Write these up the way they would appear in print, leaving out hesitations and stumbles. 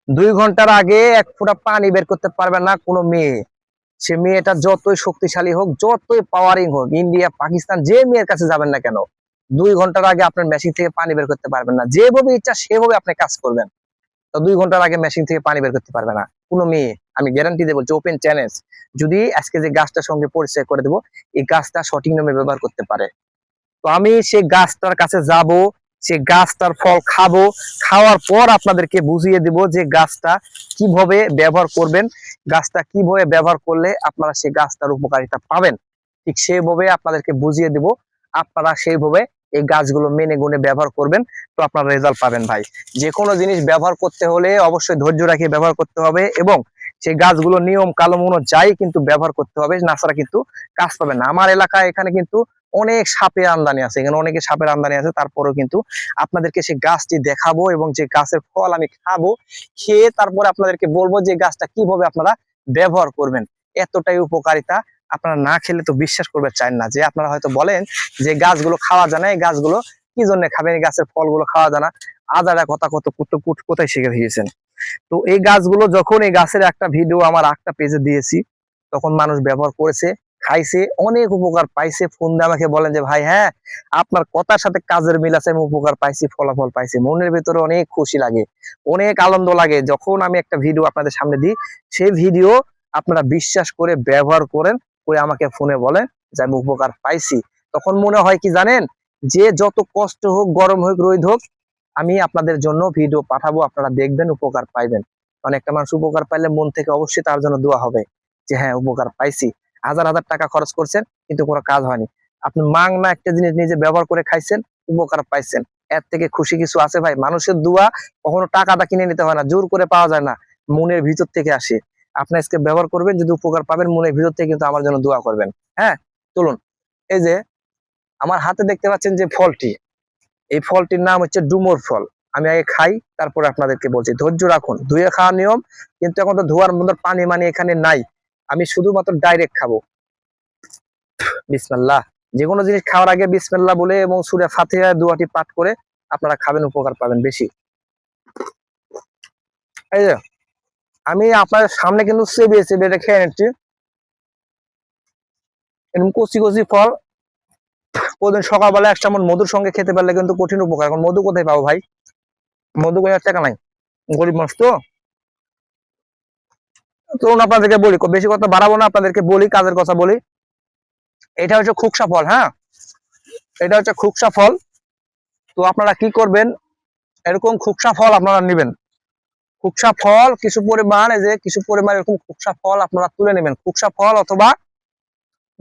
2 ঘন্টার আগে এক ফোঁটা পানি বের করতে পারবে না কোনো মেয়ে। সে মেয়েটা যতই শক্তিশালী হোক, যতই পাওয়ারিং হোক, ইন্ডিয়া পাকিস্তান যে মেয়ের কাছে যাবেন না কেন, 2 ঘন্টার আগে আপনার মেশিন থেকে পানি বের করতে পারবেন না। যেভাবে ইচ্ছা সেভাবে আপনি কাজ করবেন, তো 2 ঘন্টার আগে মেশিন থেকে পানি বের করতে পারবে না কোনো মেয়ে। আমি গ্যারান্টি দিয়ে বলছি, ওপেন চ্যালেঞ্জ। যদি আজকে যে গাছটার সঙ্গে পরিচয় করে দেবো, এই গাছটা সঠিক নিয়মে ব্যবহার করতে পারে, তো আমি সেই গাছটার কাছে যাব, সে গাছটার ফল খাবো, খাওয়ার পর আপনাদেরকে বুঝিয়ে দিব যে গাছটা কিভাবে ব্যবহার করবেন, গাছটা কিভাবে ব্যবহার করলে আপনারা সেই গাছটার উপকারিতা পাবেন, ঠিক সেইভাবে আপনাদেরকে বুঝিয়ে দিব। আপনারা সেইভাবে এই গাছগুলো মেনে গুনে ব্যবহার করবেন, তো আপনারা রেজাল্ট পাবেন ভাই। যে কোনো জিনিস ব্যবহার করতে হলে অবশ্যই ধৈর্য রাখে ব্যবহার করতে হবে, এবং সেই গাছগুলো নিয়ম কানুন অনুযায়ী কিন্তু ব্যবহার করতে হবে, না ছাড়া কিন্তু কাজ পাবেন না। আমার এলাকায় এখানে কিন্তু অনেক সাপের আমদানি আছে, এখানে অনেকে সাপের আমদানি আছে, তারপরেও কিন্তু আপনাদেরকে সেই গাছটি দেখাবো এবং যে গাছের ফল আমি খাবো, খেয়ে তারপরে আপনাদেরকে বলবো যে গাছটা কিভাবে আপনারা ব্যবহার করবেন। এতটাই উপকারিতা, আপনারা না খেলে তো বিশ্বাস করবে চান না। যে আপনারা হয়তো বলেন যে গাছগুলো খাওয়া যায় না, এই গাছগুলো কি জন্য খাবেন, এই গাছের ফলগুলো খাওয়া যায় না, আদারা কথা কত কোথায় শিখে দিয়েছেন। তো এই গাছগুলো যখন, এই গাছের একটা ভিডিও আমার একটা পেজে দিয়েছি, তখন মানুষ ব্যবহার করেছে, খাইছে, অনেক উপকার পাইছে। ফোন দিয়ে আমাকে বলেন যে ভাই হ্যাঁ, আপনার কথার সাথে কাজের মিল আছে, আমি উপকার পাইছি, ফলাফল পাইছি। মনের ভিতরে অনেক খুশি লাগে, অনেক আনন্দ লাগে যখন আমি একটা ভিডিও আপনাদের সামনে দিই, সেই ভিডিও আপনারা বিশ্বাস করে ব্যবহার করেন, করে আমাকে ফোনে বলেন যে আমি উপকার পাইছি। তখন মনে হয় কি জানেন, যে যত কষ্ট হোক, গরম হোক, রোদ হোক, আমি আপনাদের জন্য ভিডিও পাঠাবো, আপনারা দেখবেন, উপকার পাইবেন। কারণ একটা মানুষ উপকার পাইলে মন থেকে অবশ্যই তার জন্য দোয়া হবে যে হ্যাঁ উপকার পাইছি। হাজার হাজার টাকা খরচ করছেন কিন্তু কোনো কাজ হয়নি, আপনি মাংনা একটা জিনিস নিজে ব্যবহার করে খাইছেন, উপকার পাইছেন। এর থেকে খুশি কিছু আছে ভাই? মানুষের দোয়া কখনো টাকাটা কিনে নিতে হয় না, জোর করে পাওয়া যায় না, মনের ভিতর থেকে আসে। আপনি আজকে ব্যবহার করবেন, যদি উপকার পাবেন, মনের ভিতর থেকে কিন্তু আমার জন্য দোয়া করবেন। হ্যাঁ, চলুন। এই যে আমার হাতে দেখতে পাচ্ছেন যে ফলটি, এই ফলটির নাম হচ্ছে ডুমুর ফল। আমি আগে খাই, তারপরে আপনাদেরকে বলছি। ধৈর্য রাখুন, ধুয়ে খাওয়ার নিয়ম, কিন্তু এখন তো ধোয়ার মতো পানি মানে এখানে নাই, আমি শুধুমাত্র ডাইরেক্ট খাবো। বিসমিল্লাহ। যে কোনো জিনিস খাওয়ার আগে বিসমিল্লাহ বলে এবং সূরা ফাতিহা দোয়াটি পাঠ করে আপনারা খাবেন, উপকার পাবেন বেশি। এই যে আমি আপনাদের সামনে কিন্তু চেবিয়ে চেবিয়ে এটা খেয়ে নিচ্ছি, এরকম কচি কচি ফল। প্রতিদিন সকালবেলা এক চামচ মধুর সঙ্গে খেতে পারলে কিন্তু কঠিন উপকার। এখন মধু কোথায় পাবো ভাই? মধু কোনো টাকা নাই, গরিব মানুষ তো। চলুন আপনাদেরকে বলি, বেশি কথা বাড়াবো না, আপনাদেরকে বলি, কাজের কথা বলি। এটা হচ্ছে খুকসা ফল। হ্যাঁ, এটা হচ্ছে খুকসা ফল। তো আপনারা কি করবেন, এরকম খুকসা ফল আপনারা নেবেন। খুকসা ফল কিছু পরিমাণ, এই যে কিছু পরিমাণ এরকম খুকসা ফল আপনারা তুলে নেবেন। খুকসা ফল অথবা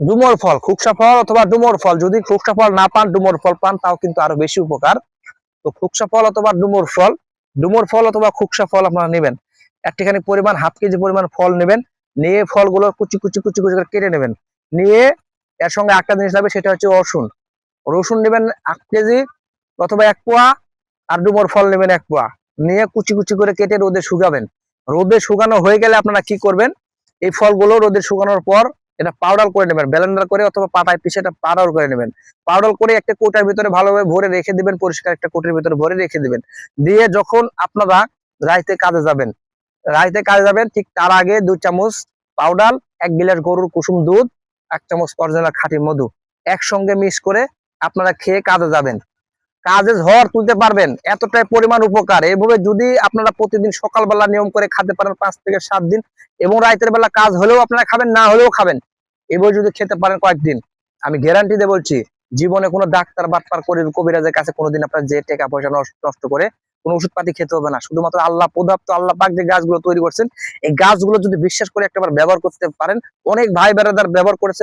ডুমুর ফল, খুকসা ফল অথবা ডুমুর ফল। যদি খুকসা ফল না পান, ডুমুর ফল পান, তাও কিন্তু আরো বেশি উপকার। তো খুকসা ফল অথবা ডুমুর ফল, ডুমুর ফল অথবা খুকসা ফল আপনারা নেবেন। একটিখানি পরিমাণ, হাফ কেজি পরিমাণ ফল নেবেন। নিয়ে ফলগুলো কুচি কুচি কুচি কুচি করে কেটে নেবেন। নিয়ে এর সঙ্গে একটা জিনিস লাগবে, সেটা হচ্ছে রসুন। রসুন নেবেন 1 কেজি অথবা 1 পোয়া, আর ডুমুর ফল নেবেন 1 পোয়া। নিয়ে কুচি কুচি করে কেটে রোদে শুকাবেন। রোদে শুকানো হয়ে গেলে আপনারা কি করবেন, এই ফলগুলো রোদে শুকানোর পর এটা পাউডার করে নেবেন, ব্লেন্ডার করে অথবা পাটায় পিষে এটা পাউডার করে নেবেন। পাউডার করে একটা কোটার ভিতরে ভালোভাবে ভরে রেখে দিবেন, পরিষ্কার একটা কোটের ভিতরে ভরে রেখে দিবেন। দিয়ে যখন আপনারা রাইতে কাজে যাবেন, ঠিক তার আগে 2 চামচ পাউডার, 1 গ্লাস গরুর কুসুম দুধ, 1 চামচ অরিজিনাল খাঁটি মধু একসঙ্গে মিক্স করে আপনারা খেয়ে কাজে যাবেন। কাজে ঝড় তুলতে পারবেন, এতটাই পরিমাণ উপকার। এইভাবে যদি আপনারা প্রতিদিন সকালবেলা নিয়ম করে খেতে পারেন 5 থেকে 7 দিন, এবং রাতের বেলা কাজ হলেও আপনারা খাবেন, না হলেও খাবেন, এভাবে যদি খেতে পারেন কয়েকদিন, আমি গ্যারান্টি দিয়ে বলছি, জীবনে কোনো ডাক্তার বাটপার করে কবিরাজের কাছে কোনোদিন আপনার যে টাকা পয়সা নষ্ট করে কোনো ওষুধ পাতি খেতে হবে না। শুধুমাত্র আল্লাহ প্রদত্ত, আল্লাহ পাক যে গাছগুলো তৈরি করছেন, এই গাছগুলো যদি বিশ্বাস করে একটাবার ব্যবহার করতে পারেন, অনেক ভাই বেড়াদার ব্যবহার করেছে,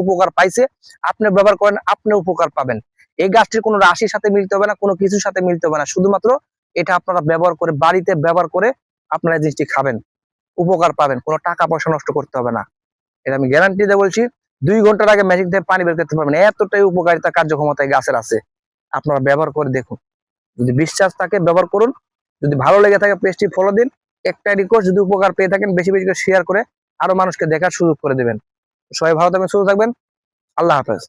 উপকার পাইছে, আপনি ব্যবহার করেন, আপনি উপকার পাবেন। এই গাছটির কোনো রাশির সাথে মিলতে হবে না, কোনো কিছুর সাথে মিলতে হবে না, শুধুমাত্র এটা আপনারা ব্যবহার করে, বাড়িতে ব্যবহার করে আপনারা জিনিসটি খাবেন, উপকার পাবেন, কোনো টাকা পয়সা নষ্ট করতে হবে না। এটা আমি গ্যারান্টি দিয়ে বলছি। 2 ঘন্টার আগে ম্যাজিক দিয়ে পানি বের করতে পারবেন, এতটাই উপকারিতা কার্যক্ষমতা এই গাছের আছে। আপনারা ব্যবহার করে দেখুন, যদি বিশ্বাস থাকে ব্যবহার করুন, যদি ভালো লেগে থাকে পেজটি ফলো দিন। একটা রিকোয়েস্ট, যদি উপকার পেয়ে থাকেন বেশি বেশি করে শেয়ার করে আরো মানুষকে দেখার সুযোগ করে দেবেন। সবাই ভালো থাকবেন, সুস্থ থাকবেন। আল্লাহ হাফেজ।